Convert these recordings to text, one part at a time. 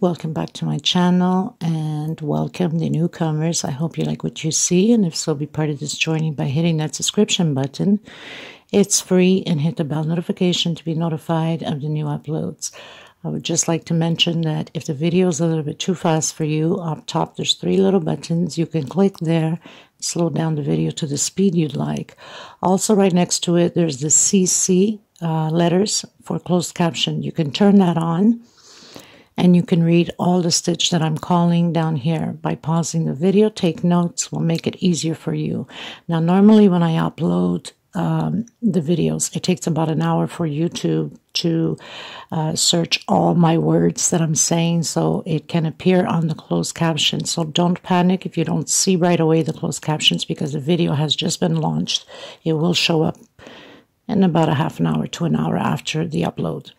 welcome back to my channel and welcome the newcomers. I hope you like what you see, and if so, be part of this journey by hitting that subscription button. It's free, and hit the bell notification to be notified of the new uploads. I would just like to mention that if the video is a little bit too fast for you, up top there's 3 little buttons. You can click there, slow down the video to the speed you'd like. Also right next to it there's the CC letters for closed caption. You can turn that on and you can read all the stitch that I'm calling down here. By pausing the video, take notes, will make it easier for you. Now normally when I upload the videos, it takes about an hour for YouTube to search all my words that I'm saying so it can appear on the closed caption. So don't panic if you don't see right away the closed captions, because the video has just been launched. It will show up in about a half an hour to an hour after the upload.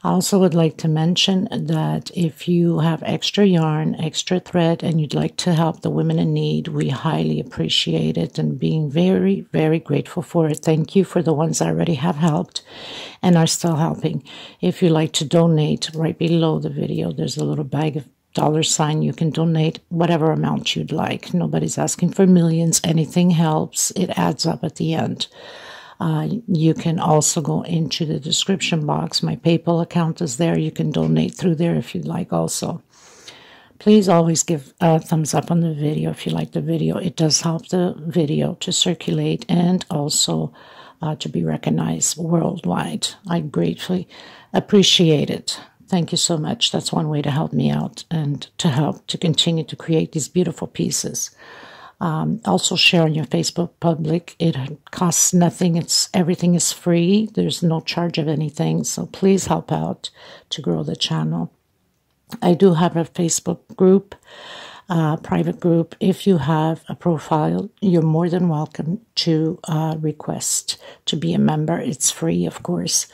I also would like to mention that if you have extra yarn, extra thread, and you'd like to help the women in need, we highly appreciate it and being very, very grateful for it. Thank you for the ones that already have helped and are still helping. If you'd like to donate, right below the video, there's a little bag of $. You can donate whatever amount you'd like. Nobody's asking for millions. Anything helps. It adds up at the end. You can also go into the description box. My PayPal account is there. You can donate through there if you'd like also. Please always give a thumbs up on the video if you like the video. It does help the video to circulate and also to be recognized worldwide. I gratefully appreciate it. Thank you so much. That's one way to help me out and to help to continue to create these beautiful pieces. Also share on your Facebook public. It costs nothing. Everything is free. There's no charge of anything. So please help out to grow the channel. I do have a Facebook group, private group. If you have a profile, you're more than welcome to request to be a member. It's free, of course,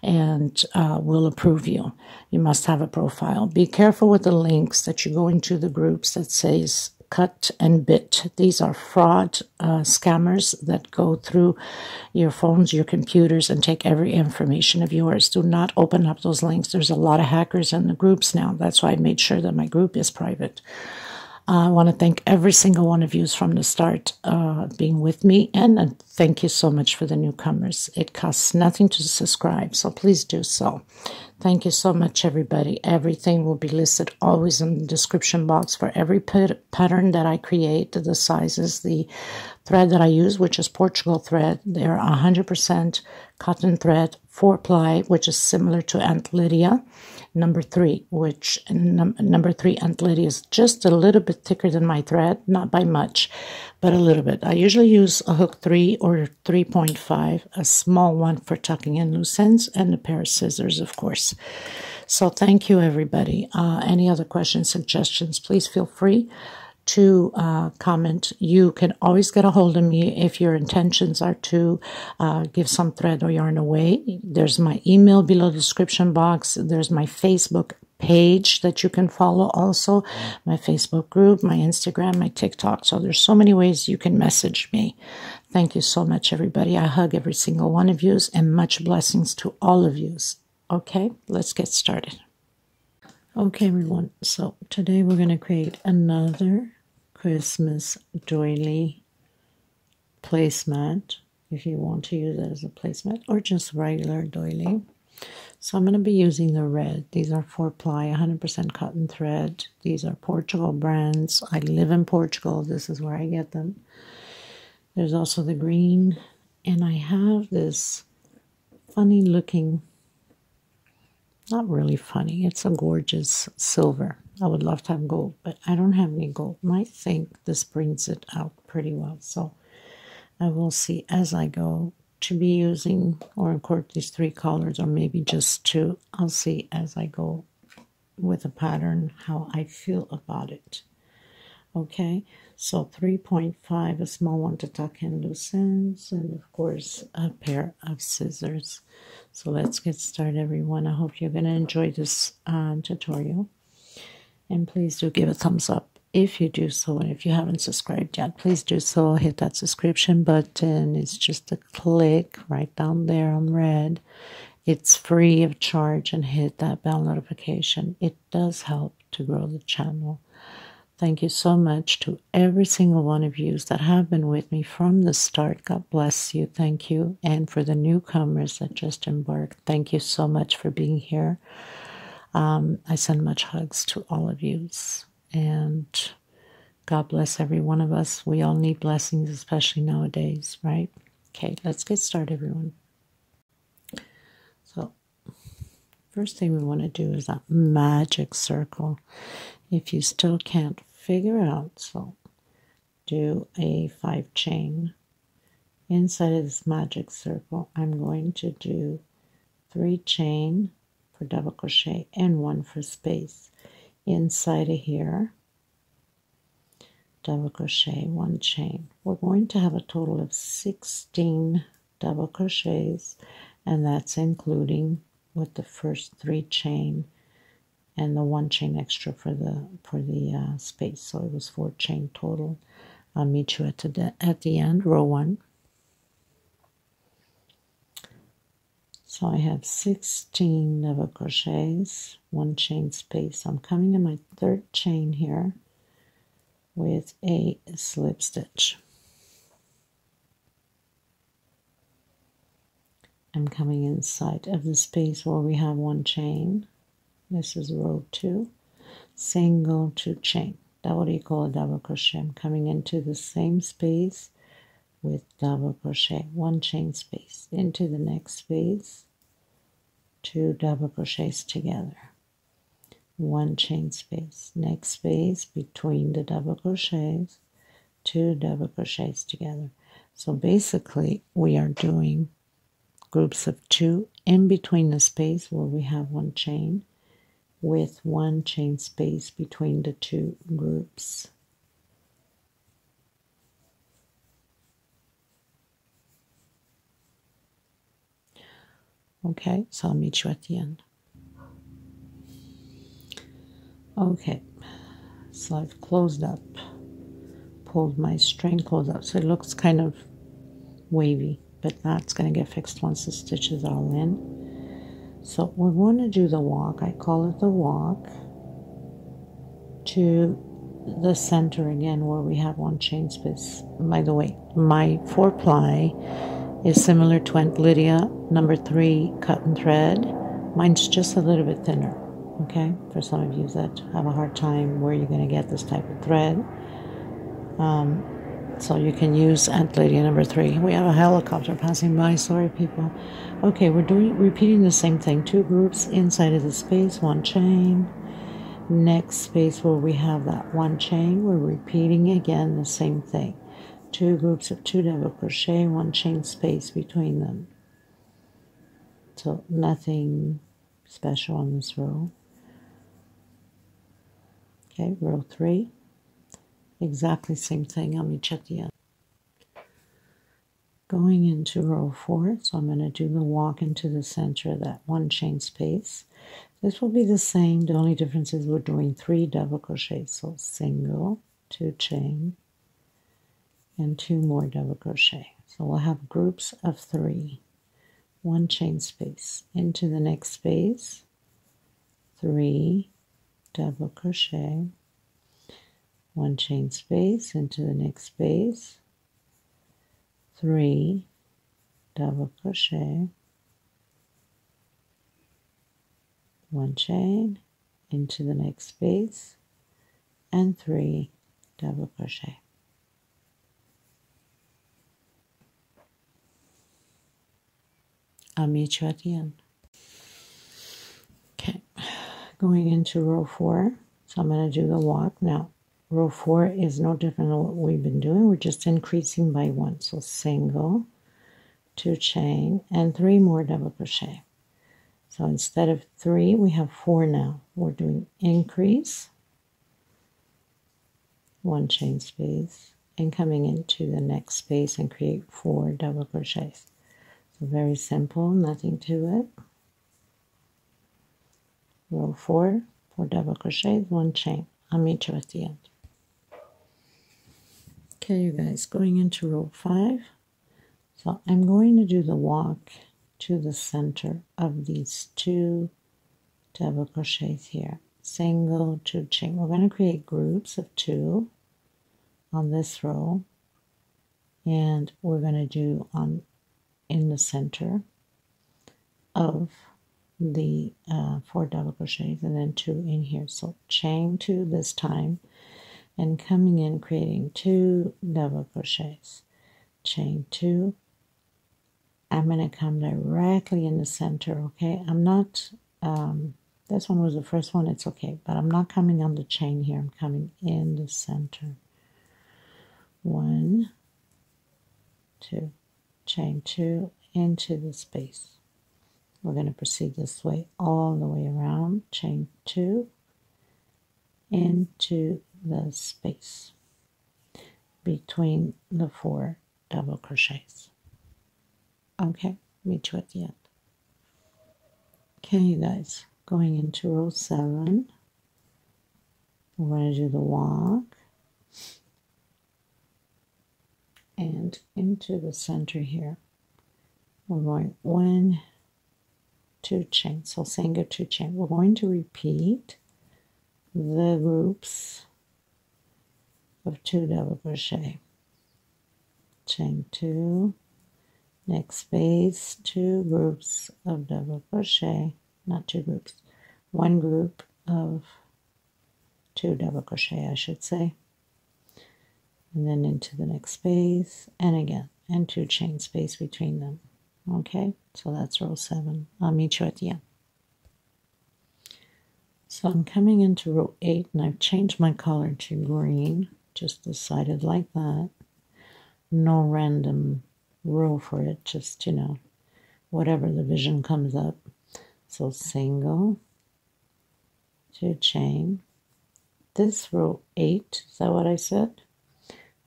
and we'll approve you. You must have a profile. Be careful with the links that you go into the groups that says cut and bit. These are fraud scammers that go through your phones, your computers, and take every information of yours. Do not open up those links. There's a lot of hackers in the groups now. That's why I made sure that my group is private. I want to thank every single one of you from the start being with me, and thank you so much for the newcomers. It costs nothing to subscribe, so please do so. Thank you so much, everybody. Everything will be listed always in the description box for every pattern that I create, the sizes, the thread that I use, which is Portugal thread. They're 100% cotton thread, 4-ply, which is similar to Aunt Lydia. Number 3, which number 3 Aunt Lydia is just a little bit thicker than my thread, not by much, but a little bit. I usually use a hook 3 or 3.5, a small one for tucking in loose ends, and a pair of scissors, of course. So thank you, everybody. Any other questions, suggestions, please feel free to comment. You can always get a hold of me if your intentions are to give some thread or yarn away. There's my email below the description box. There's my Facebook page that you can follow also, my Facebook group, my Instagram, my TikTok. So there's so many ways you can message me. Thank you so much, everybody. I hug every single one of you, and much blessings to all of you. Okay, let's get started. Okay, everyone, so today we're going to create another Christmas doily placemat, if you want to use it as a placemat, or just regular doily. So I'm going to be using the red. These are 4-ply, 100% cotton thread. These are Portugal Brands. I live in Portugal. This is where I get them. There's also the green, and I have this funny looking, not really funny, it's a gorgeous silver. I would love to have gold, but I don't have any gold. And I think this brings it out pretty well. So I will see as I go to be using or incorporate these 3 colors, or maybe just 2. I'll see as I go with the pattern how I feel about it. Okay, so 3.5, a small one to tuck in loose ends, and of course a pair of scissors. So let's get started, everyone. I hope you're going to enjoy this tutorial, and please do give a thumbs up if you do so, and if you haven't subscribed yet, please do so. Hit that subscription button. It's just a click right down there on red. It's free of charge, and hit that bell notification. It does help to grow the channel. Thank you so much to every single one of you that have been with me from the start. God bless you. Thank you. And for the newcomers that just embarked, thank you so much for being here. I send much hugs to all of you. And God bless every one of us. We all need blessings, especially nowadays, right? Okay, let's get started, everyone. So, first thing we want to do is that magic circle. If you still can't figure out, so do a 5 chain. Inside of this magic circle, I'm going to do 3 chain for double crochet and 1 for space. Inside of here, double crochet, 1 chain. We're going to have a total of 16 double crochets, and that's including with the first 3 chain and the 1 chain extra for the space. So it was 4 chain total. I'll meet you at the end, row 1. So I have 16 double crochets, 1 chain space. I'm coming in my 3rd chain here with a slip stitch. I'm coming inside of the space where we have 1 chain. This is row 2, single 2 chain. That's what you call a double crochet. I'm coming into the same space with double crochet, 1 chain space, into the next space, 2 double crochets together, 1 chain space, next space between the double crochets, 2 double crochets together. So basically we are doing groups of 2 in between the space where we have 1 chain, with 1 chain space between the 2 groups. Okay, so I'll meet you at the end. Okay, so I've closed up, pulled my string closed up, so it looks kind of wavy, but that's going to get fixed once the stitches are all in. So we're going to do the walk. I call it the walk to the center again where we have 1 chain space. By the way, my 4-ply is similar to Aunt Lydia, number 3 cut and thread. Mine's just a little bit thinner, okay? For some of you that have a hard time where you're going to get this type of thread. So you can use Aunt Lydia number 3. We have a helicopter passing by, sorry people. Okay, we're repeating the same thing. 2 groups inside of the space, 1 chain. Next space where we have that 1 chain, we're repeating again the same thing. 2 groups of 2 double crochet, 1 chain space between them. So nothing special on this row. Okay, row 3. Exactly same thing. I'll meet you at the end. Going into row 4, so I'm going to do the walk into the center of that 1 chain space. This will be the same. The only difference is we're doing 3 double crochets. So single, 2 chain, and 2 more double crochet. So we'll have groups of 3. 1 chain space into the next space, 3 double crochet, 1 chain space into the next space, 3 double crochet, 1 chain into the next space, and 3 double crochet. I'll meet you at the end. Okay, going into row 4, so I'm going to do the walk. Now, row 4 is no different than what we've been doing. We're just increasing by 1. So single, 2 chain, and 3 more double crochet. So instead of 3, we have 4 now. We're doing increase, 1 chain space, and coming into the next space and create 4 double crochets. So very simple, nothing to it. Row 4, 4 double crochets, 1 chain. I'll meet you at the end. Okay, you guys, going into row 5. So I'm going to do the walk to the center of these 2 double crochets here. Single, 2 chain. We're going to create groups of 2 on this row, and we're going to do in the center of the 4 double crochets, and then 2 in here. So chain 2 this time, and coming in, creating 2 double crochets, chain 2. I'm going to come directly in the center, okay? I'm not, this one was the first one, it's okay, but I'm not coming on the chain here, I'm coming in the center. 1, 2, chain 2 into the space. We're going to proceed this way all the way around, chain 2 into the space between the 4 double crochets. Okay, meet you at the end. Okay, you guys, going into row 7, we're going to do the walk and into the center here. We're going 1, 2 chain, so single 2 chain. We're going to repeat the groups of 2 double crochet, chain 2, next space, 2 groups of double crochet, not 2 groups, 1 group of 2 double crochet, I should say, and then into the next space, and again, and 2 chain space between them. Okay, so that's row 7. I'll meet you at the end. So I'm coming into row 8, and I've changed my color to green, just decided like that. No random row for it, just, you know, whatever the vision comes up. So single, 2 chain. This row 8, is that what I said?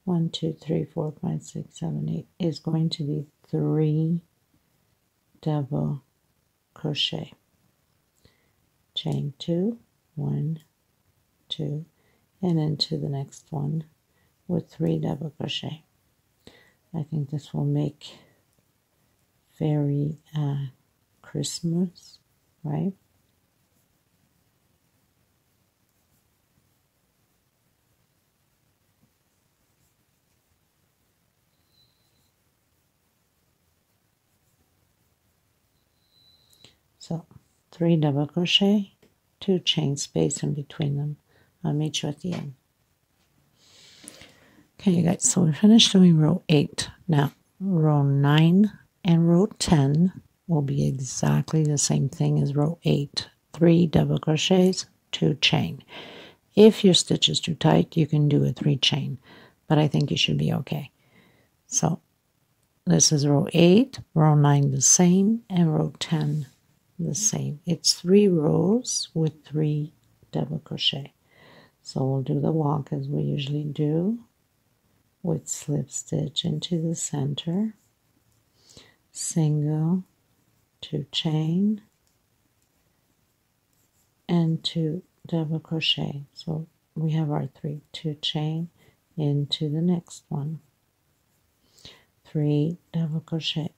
1, 2, 3, 4, 5, 6, 7, 8 is going to be 3 double crochet, chain 2, 1, 2, and into the next one with 3 double crochet. I think this will make very Christmas, right? So 3 double crochet, 2 chain space in between them. I'll meet you at the end. Okay, you guys, so we finished doing row 8. Now, row 9 and row 10 will be exactly the same thing as row 8. 3 double crochets, 2 chain. If your stitch is too tight, you can do a 3 chain, but I think you should be okay. So this is row 8, row 9 the same, and row 10 the same. It's 3 rows with 3 double crochet. So we'll do the walk as we usually do, with slip stitch into the center, single, 2 chain, and 2 double crochet. So we have our 3, 2 chain into the next one, 3 double crochet.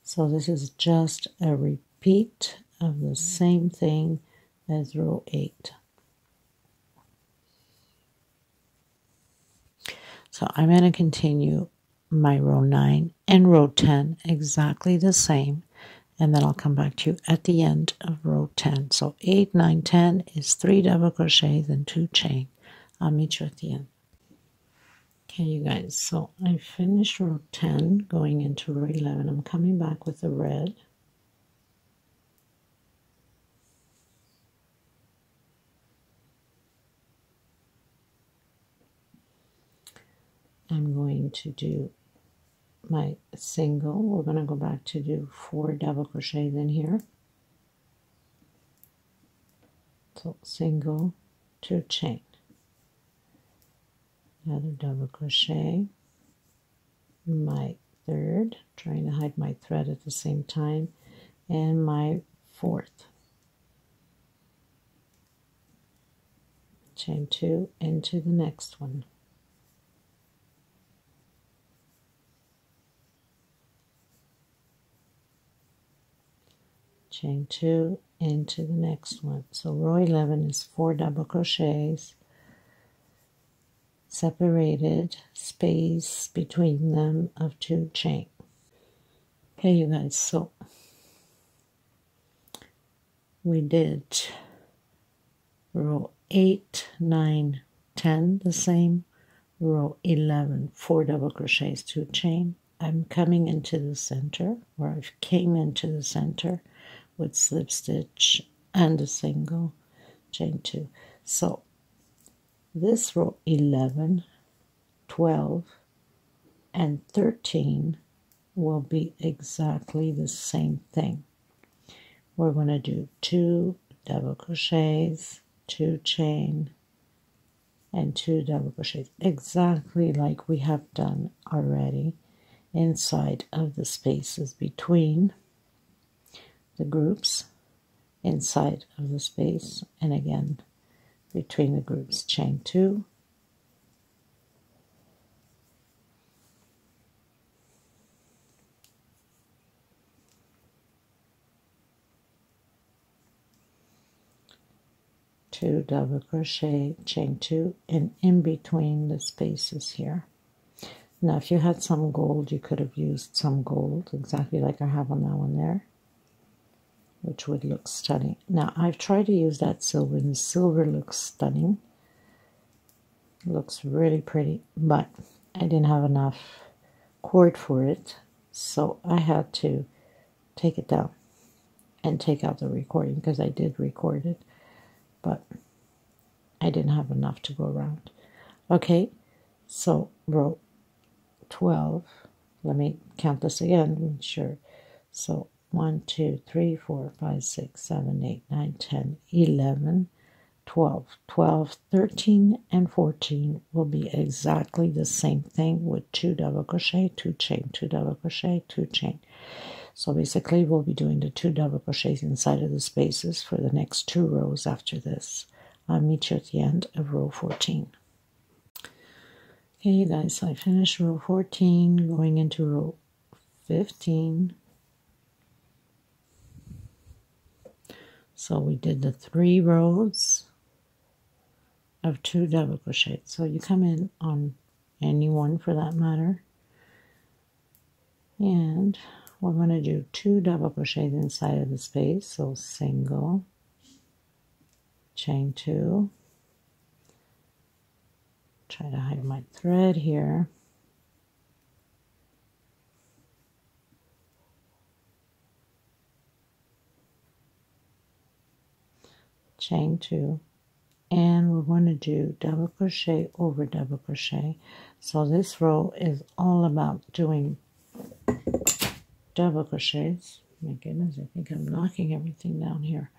So this is just a repeat of the same thing as row 8. So I'm going to continue my row 9 and row 10 exactly the same, and then I'll come back to you at the end of row 10. So 8, 9, 10 is 3 double crochets and 2 chain. I'll meet you at the end. Okay, you guys, so I finished row 10 going into row 11. I'm coming back with the red. I'm going to do my single. We're going to go back to do 4 double crochets in here. So single, 2 chain, another double crochet, my third, trying to hide my thread at the same time, and my 4th. Chain 2 into the next one. chain 2 into the next one. So row 11 is 4 double crochets, separated space between them of 2 chain. Okay, you guys, so we did row 8, 9, 10 the same, row 11 4 double crochets, 2 chain. I'm coming into the center, or I came into the center with slip stitch and a single, chain 2. So this row 11, 12, and 13 will be exactly the same thing. We're going to do 2 double crochets, 2 chain, and 2 double crochets, exactly like we have done already inside of the spaces between the groups, inside of the space, and again between the groups, chain 2, two double crochet, chain 2, and in between the spaces here. Now if you had some gold, you could have used some gold, exactly like I have on that one there, which would look stunning. Now I've tried to use that silver, and the silver looks stunning, looks really pretty, but I didn't have enough cord for it, so I had to take it down and take out the recording, because I did record it, but I didn't have enough to go around. Okay, so row 12, let me count this again to make sure. So 1, 2, 3, 4, 5, 6, 7, 8, 9, 10, 11, 12, 12, 13, and 14 will be exactly the same thing with 2 double crochet, 2 chain, 2 double crochet, 2 chain. So basically we'll be doing the 2 double crochets inside of the spaces for the next 2 rows after this. I'll meet you at the end of row 14. Okay, you guys, so I finished row 14, going into row 15. So we did the 3 rows of 2 double crochets. So you come in on any one for that matter, and we're going to do 2 double crochets inside of the space. So single, chain 2, try to hide my thread here, chain 2, and we're going to do double crochet over double crochet. So this row is all about doing double crochets. My goodness, I think I'm knocking everything down here.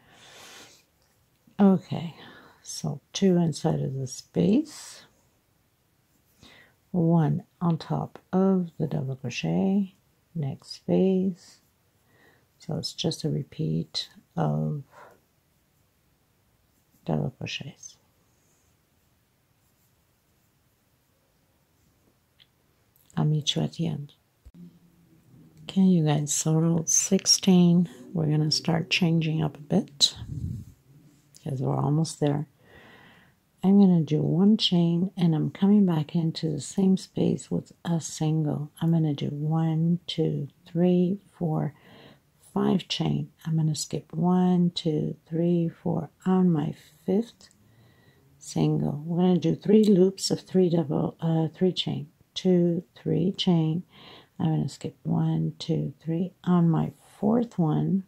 Okay, so 2 inside of the space, 1 on top of the double crochet, next space. So it's just a repeat of double crochets. I'll meet you at the end. Okay, you guys, so row 16, we're going to start changing up a bit, because we're almost there. I'm going to do 1 chain, and I'm coming back into the same space with a single. I'm going to do 1, 2, 3, 4, 5 chain. I'm going to skip 1, 2, 3, 4 on my 5th single. We're going to do 3 loops of 3 chain, 2, 3 chain. I'm going to skip 1, 2, 3 on my 4th one,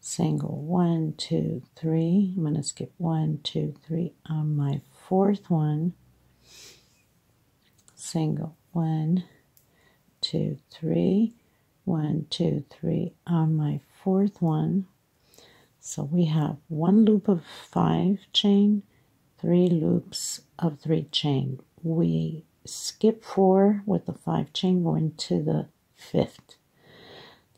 single, 1, 2, 3. I'm going to skip 1, 2, 3 on my 4th one, single, 1, 2, 3, 1, 2, 3 on my 4th one. So we have 1 loop of 5 chain, 3 loops of 3 chain. We skip 4 with the 5 chain, going to the 5th.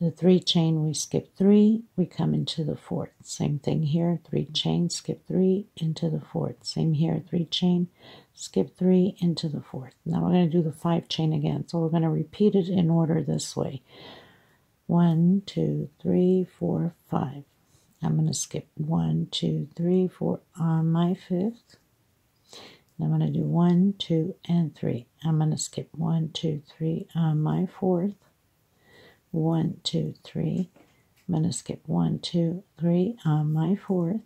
The 3 chain, we skip 3, we come into the 4th. Same thing here, 3 chain, skip 3 into the 4th. Same here, 3 chain, skip 3 into the 4th. Now we're going to do the 5 chain again. So we're going to repeat it in order this way. 1, 2, 3, 4, 5. I'm going to skip 1, 2, 3, 4 on my 5th. I'm going to do 1, 2, and 3. I'm going to skip 1, 2, 3 on my 4th. 1, 2, 3. I'm going to skip 1, 2, 3 on my 4th.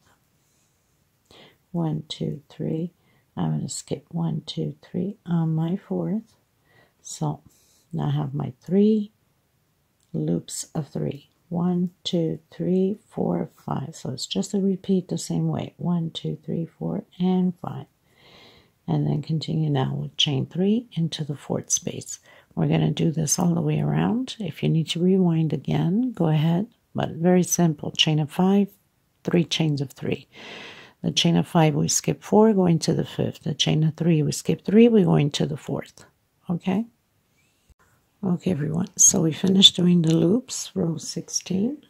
1, 2, 3. I'm going to skip 1, 2, 3 on my 4th. So now I have my 3 loops of 3. 1, 2, 3, 4, 5. So it's just a repeat the same way. 1, 2, 3, 4, and 5. And then continue now with chain 3 into the 4th space. We're going to do this all the way around. If you need to rewind again, go ahead. But very simple. Chain of 5, 3 chains of 3. The chain of 5, we skip 4, go into the 5th. The chain of 3, we skip 3, we go into the 4th. Okay? Okay, everyone. So we finished doing the loops, row 16.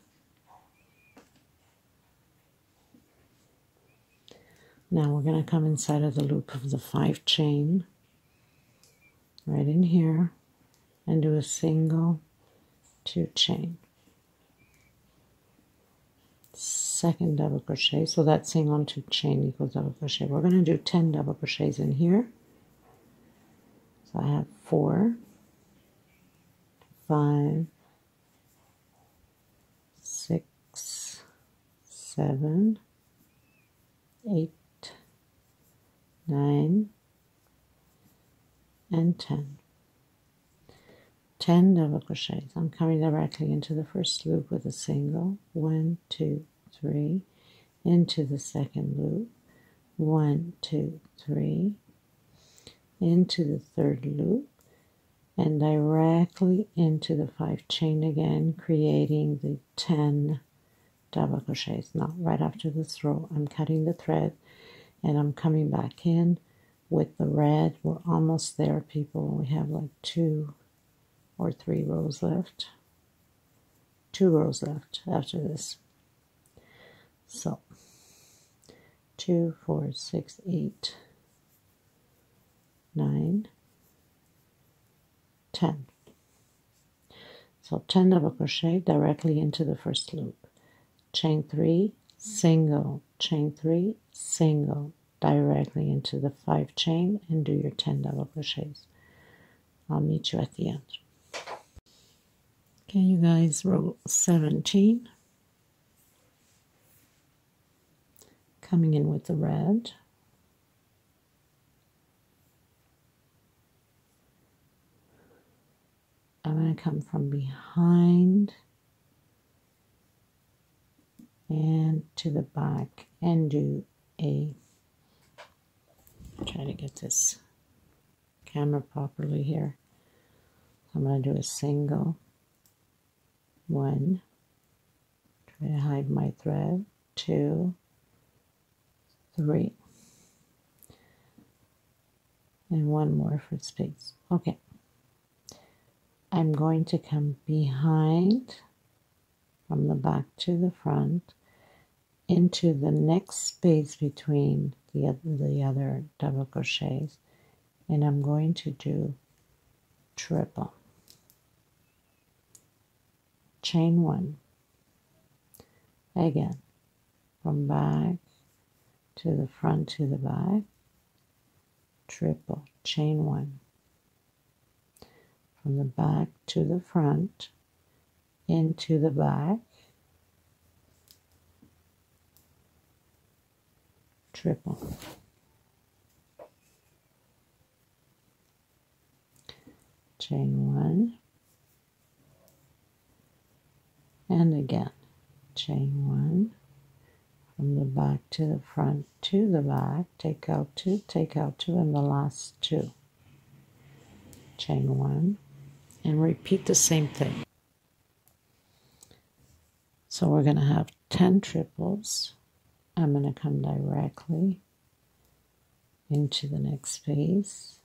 Now we're going to come inside of the loop of the 5 chain, right in here, and do a single 2 chain. Second double crochet, so that single 2 chain equals double crochet. We're going to do 10 double crochets in here. So I have 4, 5, 6, 7, 8, 9, and 10. 10 double crochets. I'm coming directly into the first loop with a single. 1, 2, 3. Into the second loop. 1, 2, 3. Into the third loop. And directly into the 5 chain again, creating the 10 double crochets. Now, right after this row, I'm cutting the thread and I'm coming back in with the red. We're almost there, people. We have like 2 or 3 rows left. 2 rows left after this. So 2, 4, 6, 8, 9, 10. So 10 double crochet directly into the first loop. Chain 3, single, chain 3, single, directly into the 5 chain and do your 10 double crochets. I'll meet you at the end. Okay, you guys, row 17. Coming in with the red. I'm going to come from behind and to the back and do a, try to get this camera properly here. I'm going to do a single, 1, try to hide my thread, 2, 3, and 1 more for space. Okay. I'm going to come behind from the back to the front into the next space between the other double crochets, and I'm going to do triple. Chain 1. Again, from back to the front to the back, triple, chain 1. From the back to the front, into the back, triple. Chain 1, and again, chain 1, from the back to the front to the back, take out 2, and the last 2. Chain 1, and repeat the same thing. So we're going to have 10 triples. I'm going to come directly into the next space,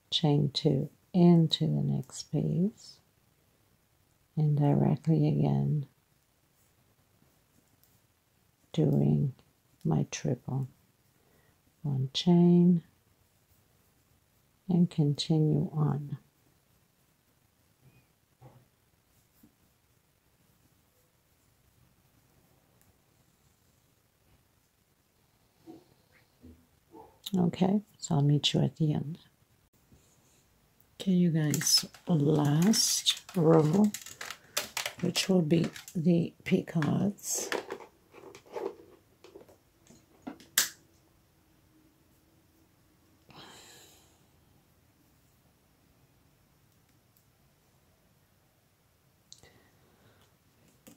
chain 2 into the next space, and directly again doing my triple. 1 chain, and continue on. Okay, so I'll meet you at the end. Okay, you guys, last row, which will be the peacocks.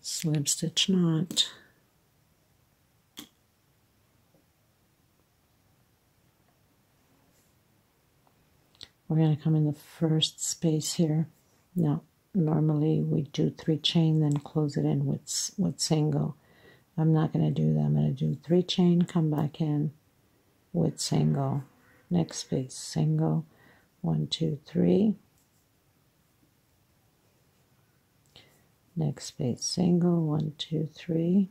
Slip stitch knot. We're going to come in the first space here. Now, normally we do 3 chain, then close it in with single. I'm not going to do that. I'm going to do 3 chain, come back in with single. Next space, single, 1, 2, 3. Next space, single, 1, 2, 3.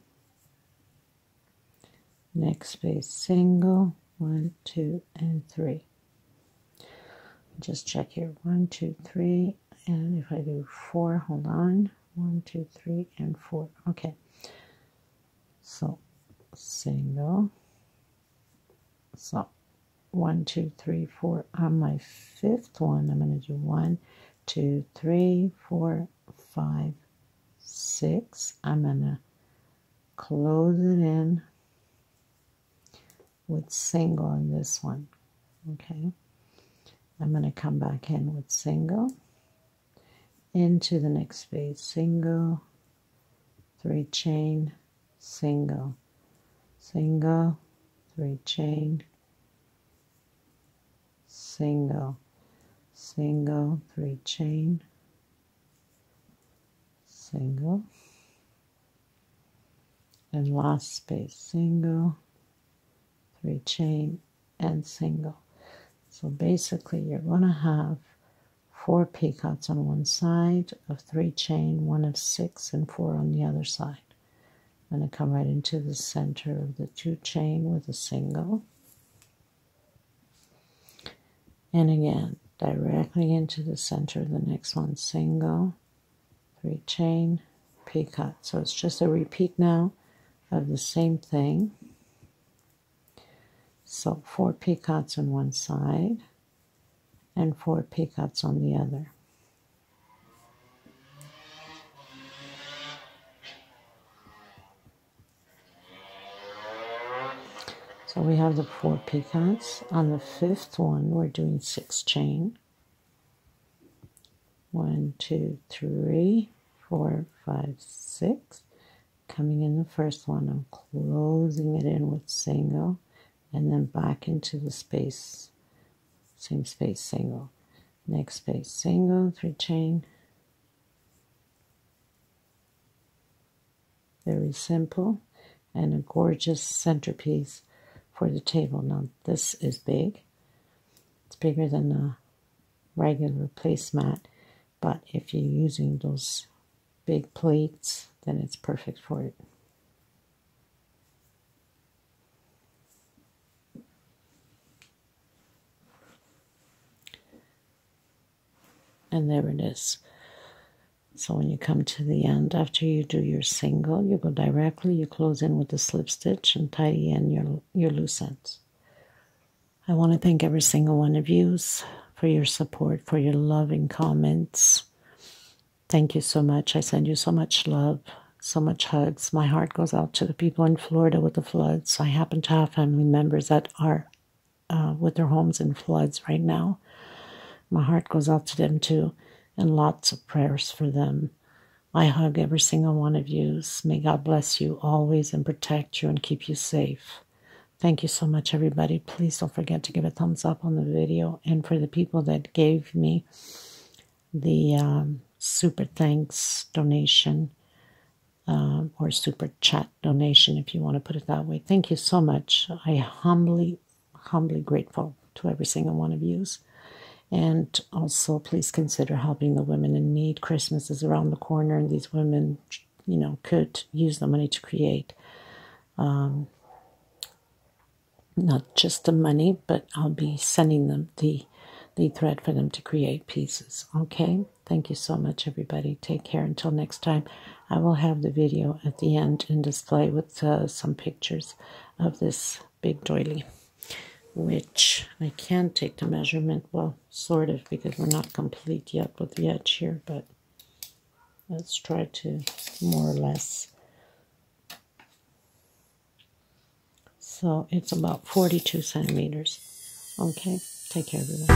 Next space, single, 1, 2, and 3. Just check here, 1, 2, 3, and if I do 4, hold on, 1, 2, 3, and 4. Okay, so single, so 1, 2, 3, 4. On my 5th one, I'm going to do 1, 2, 3, 4, 5, 6. I'm going to close it in with single on this one. Okay, I'm going to come back in with single into the next space, single, 3 chain, single, single, 3 chain, single, single, 3 chain, single, and last space, single, 3 chain, and single. So basically you're going to have 4 peacocks on one side of 3 chain, 1 of 6, and 4 on the other side. I'm going to come right into the center of the 2 chain with a single. And again, directly into the center of the next one, single, 3 chain, peacock. So it's just a repeat now of the same thing. So 4 peacocks on one side and 4 peacocks on the other. So we have the 4 peacocks. On the 5th one, we're doing 6 chain. 1, 2, 3, 4, 5, 6. Coming in the first one, I'm closing it in with single, and then back into the space, same space, single. Next space, single, 3 chain. Very simple, and a gorgeous centerpiece for the table. Now this is big. It's bigger than a regular placemat, but if you're using those big plates, then it's perfect for it. And there it is. So when you come to the end, after you do your single, you go directly, you close in with the slip stitch and tidy in your loose ends. I want to thank every single one of you for your support, for your loving comments. Thank you so much. I send you so much love, so much hugs. My heart goes out to the people in Florida with the floods. I happen to have family members that are with their homes in floods right now. My heart goes out to them too, and lots of prayers for them. I hug every single one of you. May God bless you always and protect you and keep you safe. Thank you so much, everybody. Please don't forget to give a thumbs up on the video. And for the people that gave me the super thanks donation, or super chat donation, if you want to put it that way, thank you so much. I humbly grateful to every single one of you. And also, please consider helping the women in need. Christmas is around the corner, and these women, you know, could use the money to create. Not just the money, but I'll be sending them the thread for them to create pieces. Okay? Thank you so much, everybody. Take care. Until next time, I will have the video at the end in display with some pictures of this big doily. which I can take the measurement, well, sort of, because we're not complete yet with the edge here, but let's try to more or less. So it's about 42 centimeters. Okay, take care, everyone.